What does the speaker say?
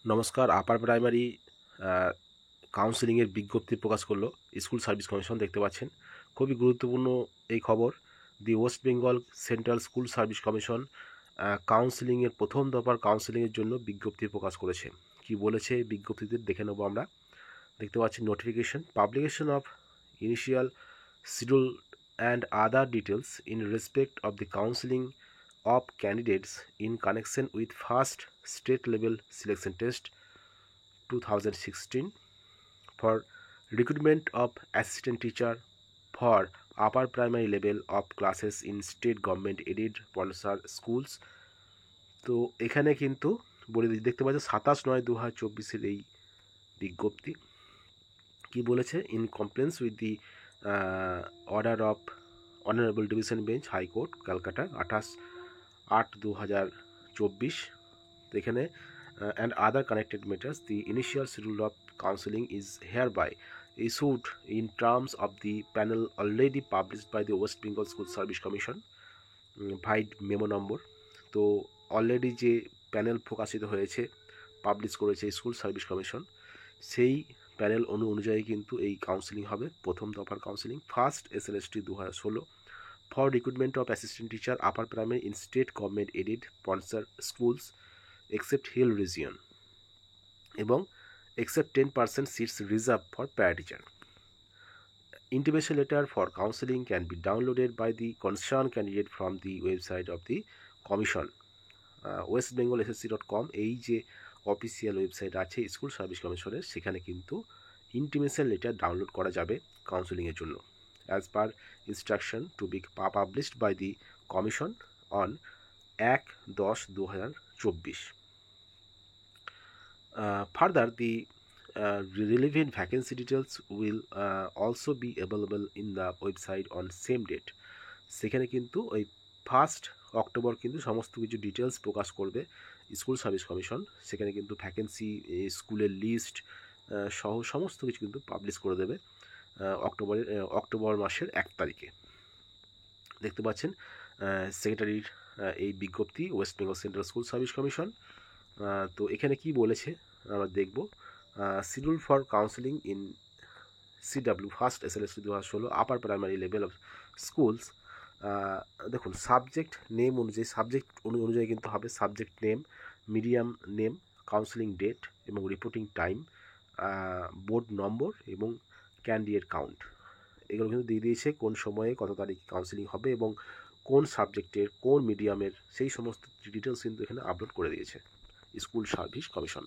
নমস্কার। Upper primary কাউন্সেলিংয়ের বিজ্ঞপ্তি প্রকাশ করলো স্কুল সার্ভিস কমিশন। দেখতে পাচ্ছেন, খুবই গুরুত্বপূর্ণ এই খবর। The West Bengal central school service commission কাউন্সেলিংয়ের প্রথম দফার কাউন্সেলিংয়ের জন্য বিজ্ঞপ্তি প্রকাশ করেছে। কি বলেছে এই বিজ্ঞপ্তিতে দেখে নেবো আমরা। দেখতে পাচ্ছি notification, publication of initial schedule and other details in respect of the counselling of candidates in connection with first state level selection test 2016 for recruitment of assistant teacher for upper primary level of classes in state government aided sponsor schools। তো এখানে কিন্তু বলে দিচ্ছি, দেখতে পাচ্ছি 27/9/2024 এই বিজ্ঞপ্তি। কি বলেছে? In compliance with the order of honourable division bench high court Calcutta 28/8/2024। তো এখানে and other connected matters, the initial schedule of counselling is hereby issued in terms of the panel already published by the West Bengal School Service Commission vide memo number. তো already যে panel প্রকাশিত হয়েছে, publish করেছে School service Commission, সেই panel অনুযায়ী কিন্তু এই counselling হবে, প্রথম দফার counselling. First SLST 2016 for recruitment of assistant teacher upper primary in state government aided sponsor schools except hill region এবং except 10% seats reserved for para teacher. Intimation letter for counseling can be downloaded by the concerned candidate from the website of the commission westbengalssc.com। এই যে official website আছে school service কমিশনের, সেখানে কিন্তু intimation letter download করা যাবে কাউন্সেলিংয়ের জন্য, as per instruction to be published by the commission on 1/10/2024। Further, the relevant vacancy details will also be available in the website on same date। সেখানে কিন্তু ওই 1 অক্টোবর কিন্তু সমস্ত কিছু ডিটেলস প্রকাশ করবে স্কুল সার্ভিস কমিশন। সেখানে কিন্তু ভ্যাকেন্সি, স্কুলের লিস্ট সহ সমস্ত কিছু কিন্তু পাবলিশ করে দেবে অক্টোবর মাসের 1 তারিখে। দেখতে পাচ্ছেন সেক্রেটারির এই বিজ্ঞপ্তি, West Bengal central school service Commission. তো এখানে কি বলেছে আমরা দেখব। Schedule for counselling in CW first SLST 2016 upper primary level of schools. দেখুন, সাবজেক্ট নেম অনুযায়ী, সাবজেক্ট অনুযায়ী কিন্তু হবে subject name, medium name, counselling date এবং রিপোর্টিং টাইম, বোর্ড নম্বর এবং ক্যান্ডিডেট কাউন্ট। এগুলো কিন্তু দিয়ে দিয়েছে কোন সময়ে কত তারিখে কাউন্সেলিং হবে এবং কোন সাবজেক্টের কোন মিডিয়ামের, সেই সমস্ত ডিটেলস কিন্তু এখানে আপলোড করে দিয়েছে স্কুল সার্ভিস কমিশন।